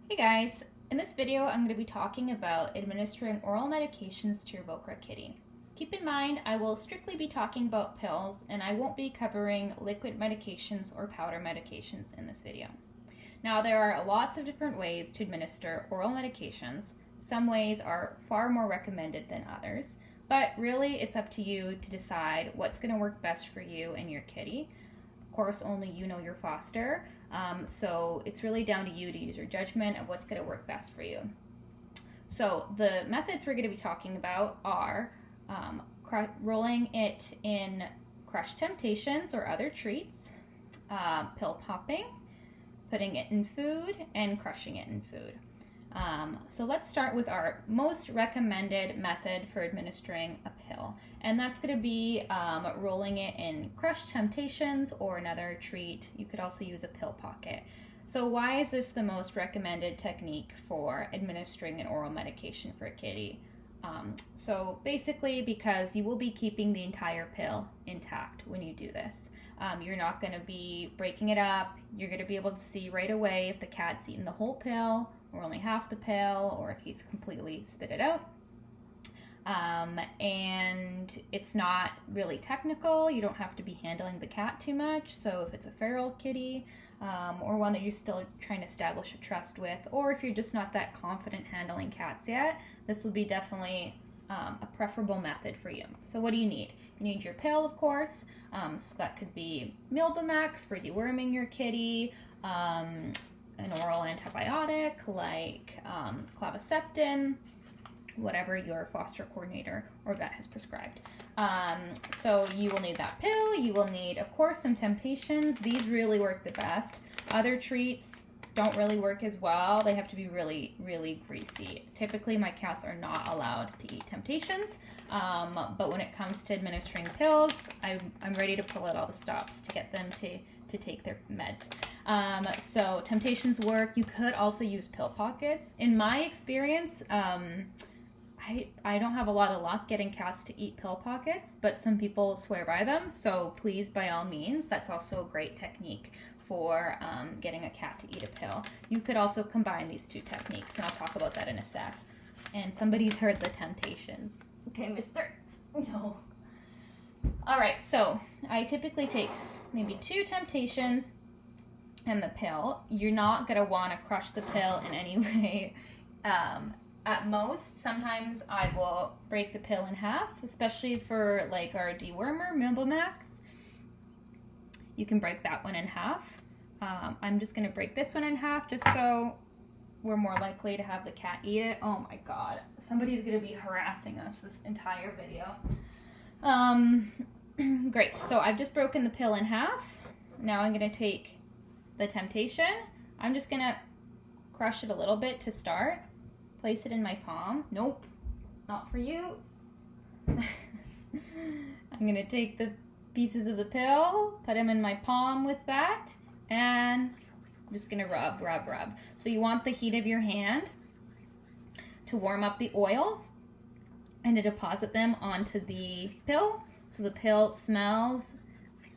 Hey guys, in this video I'm going to be talking about administering oral medications to your VOKRA kitty. Keep in mind I will strictly be talking about pills and I won't be covering liquid medications or powder medications in this video. Now there are lots of different ways to administer oral medications. Some ways are far more recommended than others, but really it's up to you to decide what's going to work best for you and your kitty. Of course, only you know your foster, so it's really down to you to use your judgment of what's going to work best for you. So the methods we're going to be talking about are rolling it in crushed temptations or other treats, pill popping, putting it in food, and crushing it in food. So let's start with our most recommended method for administering a pill, and that's going to be rolling it in crushed temptations or another treat. You could also use a pill pocket. So why is this the most recommended technique for administering an oral medication for a kitty? So basically because you will be keeping the entire pill intact when you do this. You're not going to be breaking it up. You're going to be able to see right away if the cat's eaten the whole pill or only half the pill, or if he's completely spit it out. And it's not really technical. You don't have to be handling the cat too much. So if it's a feral kitty, or one that you're still trying to establish a trust with, or if you're just not that confident handling cats yet, this will be definitely a preferable method for you. So what do you need? You need your pill, of course. So that could be Milbamax for deworming your kitty, an oral antibiotic like clavaceptin, whatever your foster coordinator or vet has prescribed. So you will need that pill. You will need, of course, some temptations. These really work the best. Other treats don't really work as well. They have to be really, really greasy. Typically, my cats are not allowed to eat temptations, but when it comes to administering pills, I'm ready to pull out all the stops to get them to take their meds. So temptations work. You could also use pill pockets. In my experience, I don't have a lot of luck getting cats to eat pill pockets, but some people swear by them. So please, by all means, that's also a great technique for getting a cat to eat a pill. You could also combine these two techniques, and I'll talk about that in a sec. And somebody's heard the temptations. Okay, mister? No. All right, so I typically take maybe 2 temptations and the pill. You're not going to want to crush the pill in any way. At most, sometimes I will break the pill in half, especially for like our dewormer, Milbamax. You can break that one in half. I'm just going to break this one in half just so we're more likely to have the cat eat it. Oh my god, somebody's going to be harassing us this entire video. Great, so I've just broken the pill in half. Now I'm going to take the temptation. I'm just going to crush it a little bit to start. Place it in my palm. Nope, not for you. I'm going to take the pieces of the pill, put them in my palm with that, and I'm just going to rub, rub, rub. So you want the heat of your hand to warm up the oils and to deposit them onto the pill. So the pill smells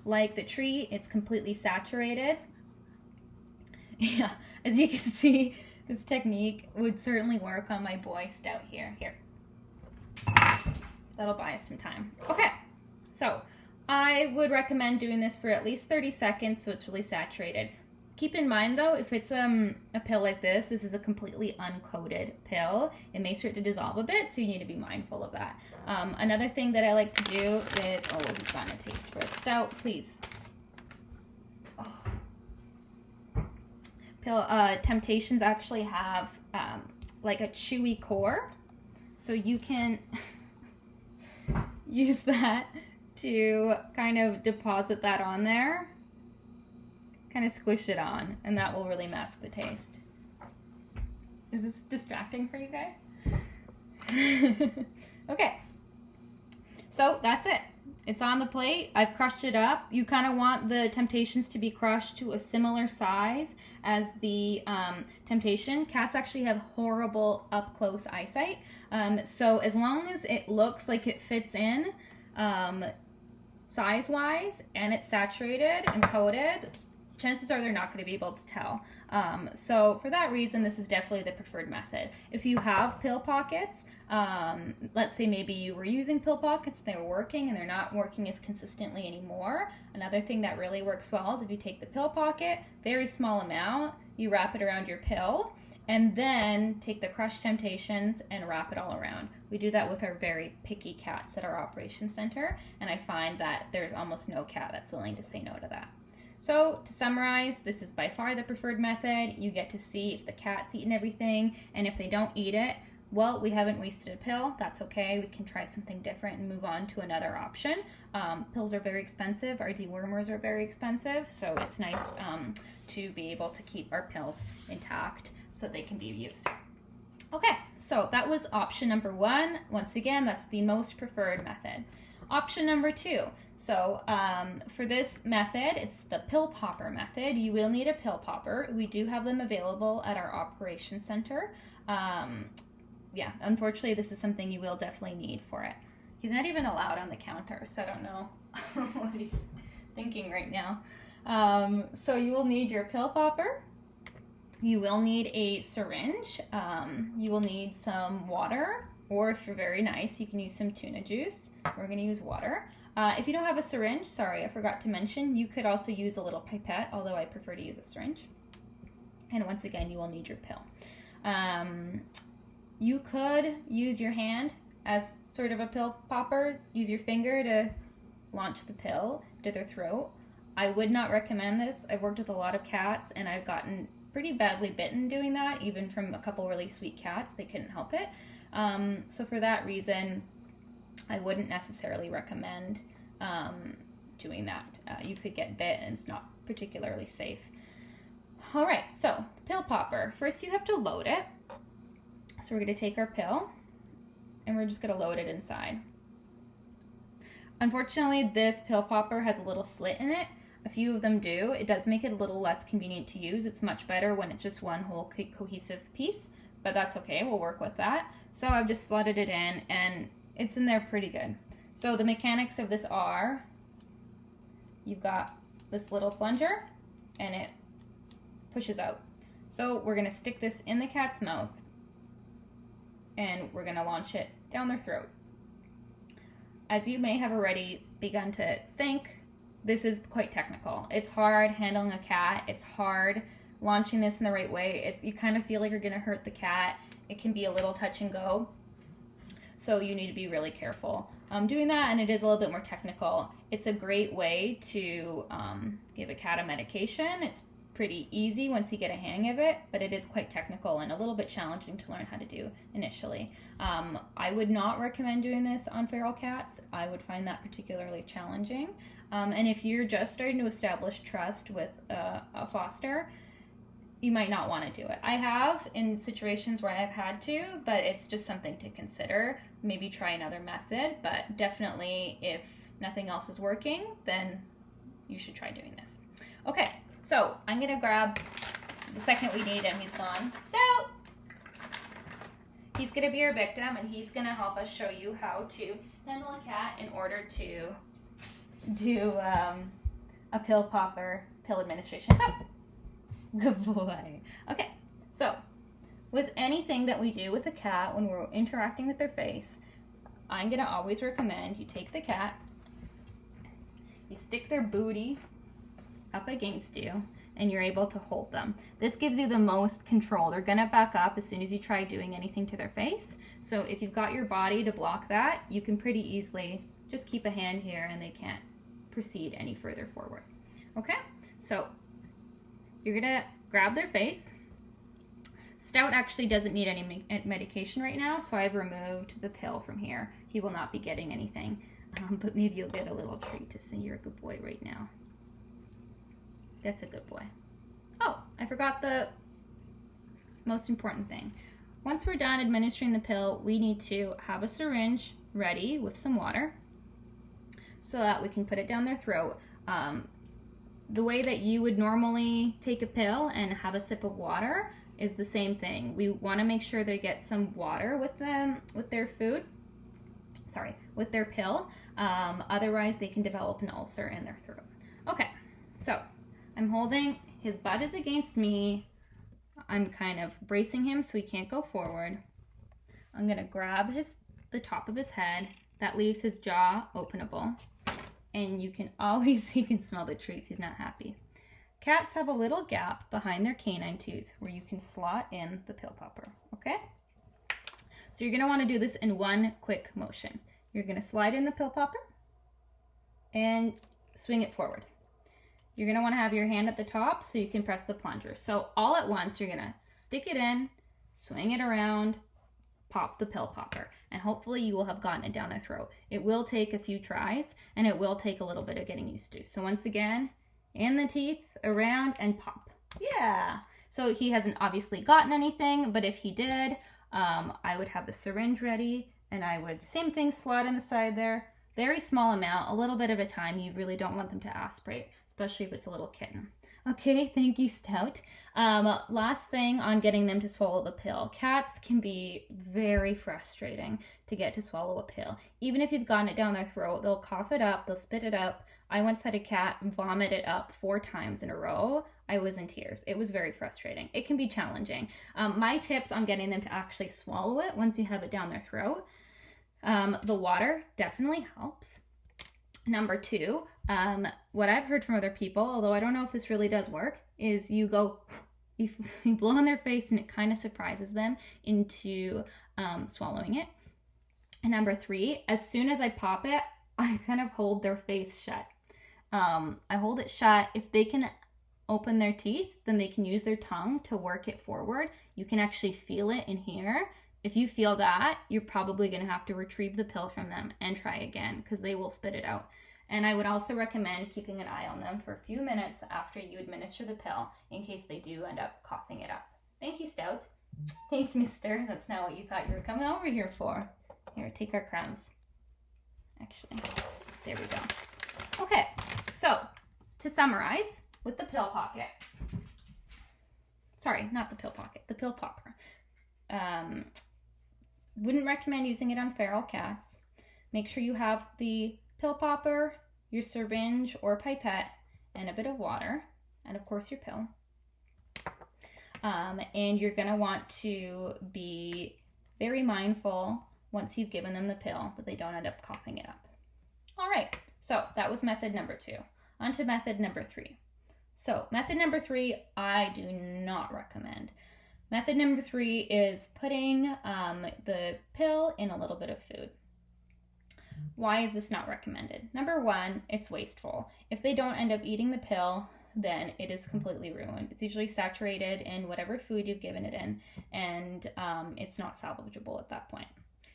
like the treat. It's completely saturated. Yeah, as you can see, this technique would certainly work on my boy Stout here. Here. That'll buy us some time. Okay, so I would recommend doing this for at least 30 seconds so it's really saturated. Keep in mind though, if it's a pill like this is a completely uncoated pill. It may start to dissolve a bit, so you need to be mindful of that. Another thing that I like to do is, oh, he's gotten a taste for it. Stout, please. Oh. Temptations actually have like a chewy core, so you can use that to kind of deposit that on there, kind of squish it on, and that will really mask the taste. Is this distracting for you guys? Okay, so that's it. It's on the plate. I've crushed it up. You kind of want the temptations to be crushed to a similar size as the temptation. Cats actually have horrible up-close eyesight. So as long as it looks like it fits in size-wise and it's saturated and coated, chances are they're not going to be able to tell. So for that reason, this is definitely the preferred method. If you have pill pockets, let's say maybe you were using pill pockets, they were working and they're not working as consistently anymore. Another thing that really works well is if you take the pill pocket, very small amount, you wrap it around your pill, and then take the Crush Temptations and wrap it all around. We do that with our very picky cats at our operations center, and I find that there's almost no cat that's willing to say no to that. So to summarize, this is by far the preferred method. You get to see if the cat's eaten everything, and if they don't eat it, well, we haven't wasted a pill. That's okay. We can try something different and move on to another option. Pills are very expensive. Our dewormers are very expensive, so it's nice to be able to keep our pills intact so they can be used. Okay, so that was option number 1. Once again, that's the most preferred method. Option number 2. So for this method, it's the pill popper method. You will need a pill popper. We do have them available at our operations center. Yeah, unfortunately, this is something you will definitely need for it. He's not even allowed on the counter, so I don't know what he's thinking right now. So you will need your pill popper. You will need a syringe. You will need some water, or if you're very nice, you can use some tuna juice. We're going to use water. If you don't have a syringe, sorry, I forgot to mention, you could also use a little pipette, although I prefer to use a syringe. And once again, you will need your pill. You could use your hand as sort of a pill popper. Use your finger to launch the pill to their throat. I would not recommend this. I've worked with a lot of cats, and I've gotten pretty badly bitten doing that, even from a couple really sweet cats. They couldn't help it. So for that reason, I wouldn't necessarily recommend doing that. You could get bit, and it's not particularly safe. All right, so the pill popper. First, you have to load it. So we're going to take our pill, and we're just going to load it inside. Unfortunately, this pill popper has a little slit in it. A few of them do. It does make it a little less convenient to use. It's much better when it's just one whole cohesive piece, but that's okay. We'll work with that. So I've just slotted it in, and it's in there pretty good. So the mechanics of this are, you've got this little plunger, and it pushes out. So we're going to stick this in the cat's mouth, and we're going to launch it down their throat. As you may have already begun to think, this is quite technical. It's hard handling a cat. It's hard launching this in the right way. You kind of feel like you're going to hurt the cat. It can be a little touch and go. So you need to be really careful doing that, and it is a little bit more technical. It's a great way to give a cat a medication. It's pretty easy once you get a hang of it, but it is quite technical and a little bit challenging to learn how to do initially. I would not recommend doing this on feral cats. I would find that particularly challenging. And if you're just starting to establish trust with a foster, you might not want to do it. I have in situations where I have had to, but it's just something to consider. Maybe try another method, but definitely if nothing else is working, then you should try doing this. Okay. So I'm going to grab the second we need him. He's gone. Stout! He's going to be our victim, and he's going to help us show you how to handle a cat in order to do a pill popper, pill administration. Good boy. Okay, so with anything that we do with a cat when we're interacting with their face, I'm going to always recommend you take the cat, you stick their booty up against you, and you're able to hold them. This gives you the most control. They're gonna back up as soon as you try doing anything to their face. So if you've got your body to block that, you can pretty easily just keep a hand here and they can't proceed any further forward. Okay, so you're gonna grab their face. Stout actually doesn't need any medication right now, so I've removed the pill from here. He will not be getting anything, but maybe you'll get a little treat to say you're a good boy right now. That's a good boy. Oh, I forgot the most important thing. Once we're done administering the pill, we need to have a syringe ready with some water so that we can put it down their throat. The way that you would normally take a pill and have a sip of water is the same thing. We want to make sure they get some water with them, with their food. Sorry, with their pill. Otherwise, they can develop an ulcer in their throat. Okay, so I'm holding, his butt is against me. I'm kind of bracing him so he can't go forward. I'm gonna grab the top of his head. That leaves his jaw openable. And you can smell the treats. He's not happy. Cats have a little gap behind their canine tooth where you can slot in the pill popper, okay? So you're gonna wanna do this in one quick motion. You're gonna slide in the pill popper and swing it forward. You're gonna wanna have your hand at the top so you can press the plunger. So all at once, you're gonna stick it in, swing it around, pop the pill popper, and hopefully you will have gotten it down their throat. It will take a few tries, and it will take a little bit of getting used to. So once again, in the teeth, around, and pop. Yeah. So he hasn't obviously gotten anything, but if he did, I would have the syringe ready, and I would, same thing, slot in the side there. Very small amount, a little bit at a time. You really don't want them to aspirate, especially if it's a little kitten. Okay, thank you, Stout. Last thing on getting them to swallow the pill. Cats can be very frustrating to get to swallow a pill. Even if you've gotten it down their throat, they'll cough it up, they'll spit it up. I once had a cat vomit it up 4 times in a row. I was in tears. It was very frustrating. It can be challenging. My tips on getting them to actually swallow it once you have it down their throat. The water definitely helps. Number 2, what I've heard from other people, although I don't know if this really does work, is you blow on their face and it kind of surprises them into swallowing it. And number 3, as soon as I pop it, I kind of hold their face shut. I hold it shut. If they can open their teeth, then they can use their tongue to work it forward. You can actually feel it in here. If you feel that, you're probably going to have to retrieve the pill from them and try again because they will spit it out. And I would also recommend keeping an eye on them for a few minutes after you administer the pill in case they do end up coughing it up. Thank you, Stout. Thanks, mister. That's not what you thought you were coming over here for. Here, take our crumbs. Actually, there we go. Okay, so to summarize with the pill pocket. Sorry, not the pill pocket, the pill popper. Wouldn't recommend using it on feral cats. Make sure you have the pill popper, your syringe or pipette, and a bit of water, and of course your pill. And you're gonna want to be very mindful once you've given them the pill that they don't end up coughing it up. All right, so that was method number 2. On to method number 3. So method number 3, I do not recommend. Method number 3 is putting the pill in a little bit of food. Why is this not recommended? Number 1, it's wasteful. If they don't end up eating the pill, then it is completely ruined. It's usually saturated in whatever food you've given it in, and it's not salvageable at that point.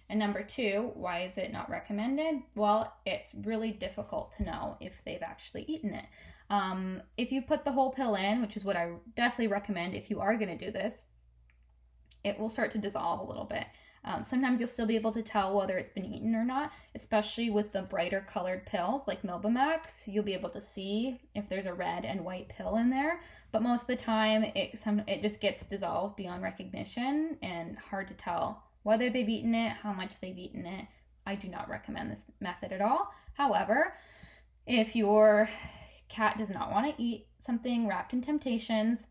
And number 2, why is it not recommended? Well, it's really difficult to know if they've actually eaten it. If you put the whole pill in, which is what I definitely recommend if you are going to do this, it will start to dissolve a little bit. Sometimes you'll still be able to tell whether it's been eaten or not, especially with the brighter colored pills like Milbamax. You'll be able to see if there's a red and white pill in there, but most of the time it just gets dissolved beyond recognition and hard to tell whether they've eaten it, how much they've eaten it. I do not recommend this method at all. However, if your cat does not want to eat something wrapped in Temptations,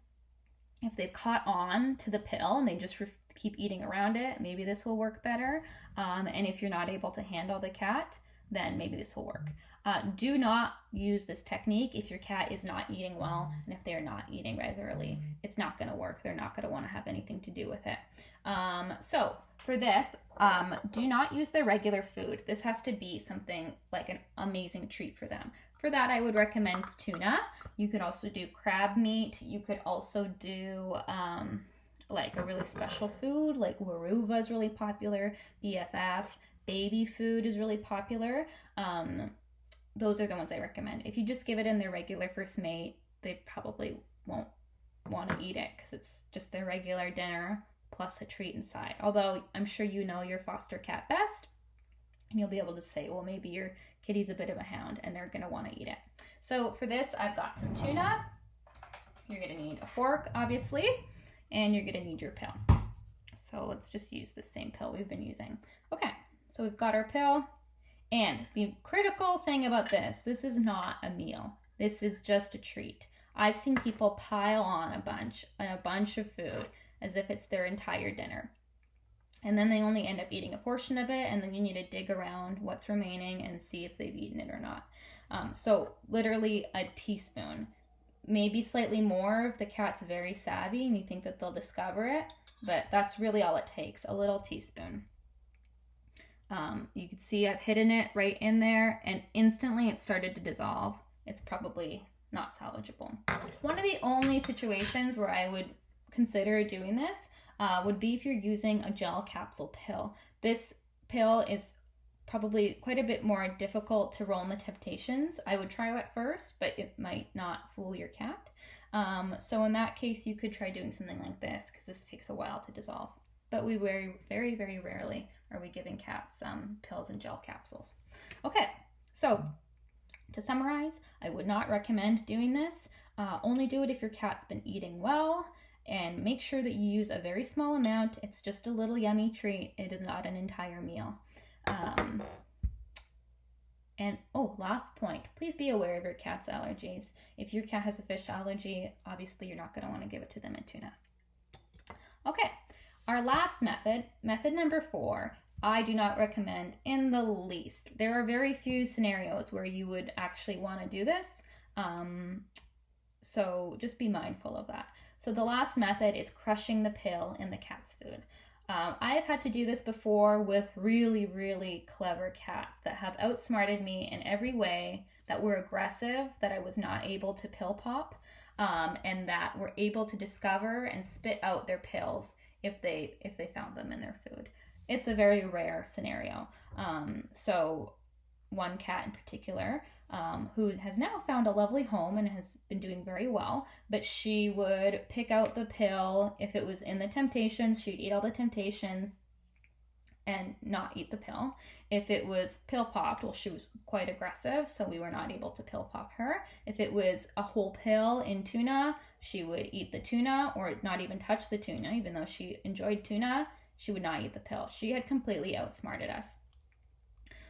if they've caught on to the pill and they just keep eating around it, maybe this will work better. And if you're not able to handle the cat, then maybe this will work. Do not use this technique if your cat is not eating well and if they're not eating regularly. It's not going to work. They're not going to want to have anything to do with it. So for this, do not use their regular food. This has to be something like an amazing treat for them. For that, I would recommend tuna. You could also do crab meat. You could also do like a really special food, like Waruva is really popular. BFF, baby food is really popular. Those are the ones I recommend. If you just give it in their regular first mate, they probably won't want to eat it because it's just their regular dinner plus a treat inside. Although I'm sure you know your foster cat best, and you'll be able to say, well, maybe your kitty's a bit of a hound and they're going to want to eat it. So for this, I've got some tuna. You're going to need a fork, obviously, and you're going to need your pill. So let's just use the same pill we've been using. Okay, so we've got our pill. And the critical thing about this is not a meal. This is just a treat. I've seen people pile on a bunch of food as if it's their entire dinner. And then they only end up eating a portion of it, and then you need to dig around what's remaining and see if they've eaten it or not. So literally a teaspoon, maybe slightly more if the cat's very savvy and you think that they'll discover it, but that's really all it takes, a little teaspoon. You can see I've hidden it right in there, and instantly it started to dissolve. It's probably not salvageable. One of the only situations where I would consider doing this would be if you're using a gel capsule pill. This pill is probably quite a bit more difficult to roll in the temptations. I would try that first, but it might not fool your cat. So in that case, you could try doing something like this, because this takes a while to dissolve. But we very, very, very rarely are we giving cats pills and gel capsules. Okay, so to summarize, I would not recommend doing this. Only do it if your cat's been eating well, and make sure that you use a very small amount. It's just a little yummy treat. It is not an entire meal. And last point, please be aware of your cat's allergies. If your cat has a fish allergy, obviously you're not going to want to give it to them in tuna. Okay, our last method number 4, I do not recommend in the least. There are very few scenarios where you would actually want to do this, so just be mindful of that. So the last method is crushing the pill in the cat's food. I have had to do this before with really, really clever cats that have outsmarted me in every way, that were aggressive, that I was not able to pill pop, and that were able to discover and spit out their pills if they found them in their food. It's a very rare scenario. So one cat in particular, who has now found a lovely home and has been doing very well, but she would pick out the pill. If it was in the temptations, she'd eat all the temptations and not eat the pill. If it was pill popped, well, she was quite aggressive, so we were not able to pill pop her. If it was a whole pill in tuna, she would eat the tuna or not even touch the tuna. Even though she enjoyed tuna, she would not eat the pill. She had completely outsmarted us.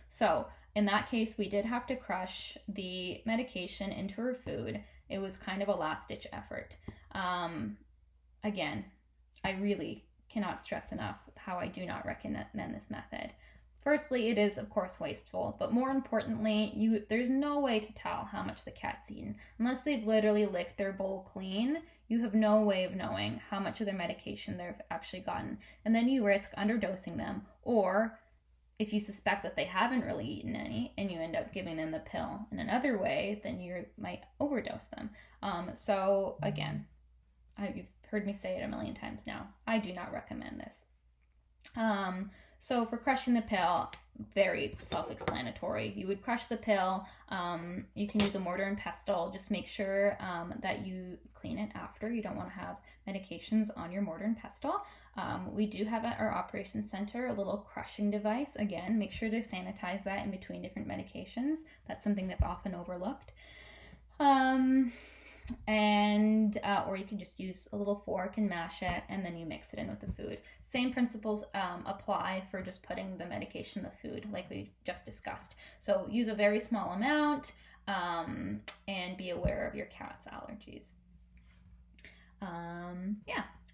So in that case, we did have to crush the medication into her food. It was kind of a last-ditch effort. Again, I really cannot stress enough how I do not recommend this method. Firstly, it is, of course, wasteful, but more importantly, there's no way to tell how much the cat's eaten. Unless they've literally licked their bowl clean, you have no way of knowing how much of their medication they've actually gotten. And then you risk underdosing them, or if you suspect that they haven't really eaten any and you end up giving them the pill in another way, then you might overdose them. So again, you've heard me say it a million times now. I do not recommend this. So for crushing the pill, very self-explanatory. You would crush the pill. You can use a mortar and pestle. Just make sure that you clean it after. You don't want to have medications on your mortar and pestle. We do have at our operations center a little crushing device. Again, make sure to sanitize that in between different medications. That's something that's often overlooked. Or you can just use a little fork and mash it, and then you mix it in with the food. Same principles apply for just putting the medication in the food, like we just discussed. So use a very small amount, and be aware of your cat's allergies.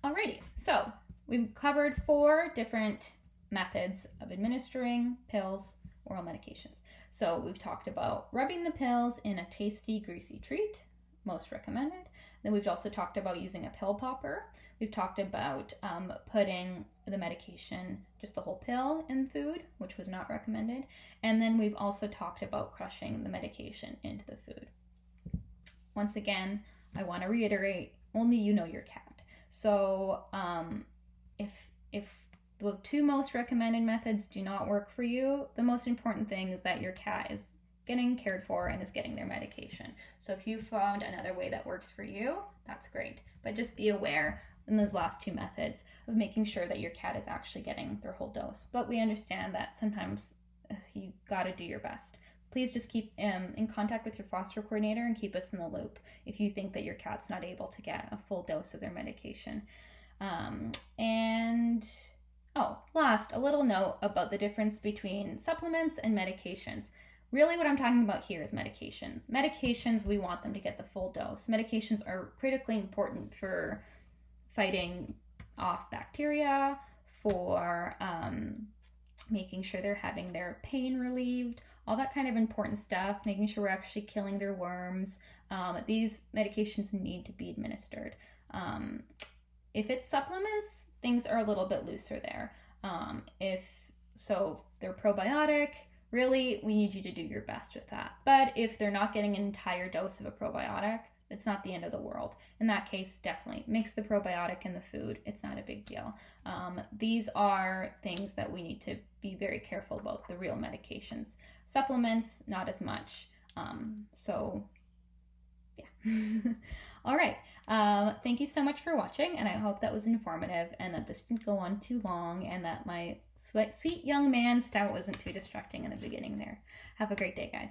Alrighty. So we've covered 4 different methods of administering pills, oral medications. So we've talked about rubbing the pills in a tasty, greasy treat, most recommended. Then we've also talked about using a pill popper. We've talked about putting the medication, just the whole pill, in food, which was not recommended. And then we've also talked about crushing the medication into the food. Once again, I want to reiterate, only you know your cat. So if the 2 most recommended methods do not work for you, the most important thing is that your cat is getting cared for and is getting their medication. So if you found another way that works for you, that's great. But just be aware in those last 2 methods of making sure that your cat is actually getting their whole dose. But we understand that sometimes you gotta do your best. Please just keep in contact with your foster coordinator and keep us in the loop if you think that your cat's not able to get a full dose of their medication. Last, a little note about the difference between supplements and medications. Really what I'm talking about here is medications. Medications, we want them to get the full dose. Medications are critically important for fighting off bacteria, for making sure they're having their pain relieved, all that kind of important stuff, making sure we're actually killing their worms. These medications need to be administered. If it's supplements, things are a little bit looser there. If they're probiotic, really, we need you to do your best with that. But if they're not getting an entire dose of a probiotic, it's not the end of the world. In that case, definitely mix the probiotic in the food. It's not a big deal. These are things that we need to be very careful about, the real medications. Supplements, not as much. Yeah. All right. Thank you so much for watching, and I hope that was informative and that this didn't go on too long and that my sweet young man stout wasn't too distracting in the beginning there. Have a great day, guys.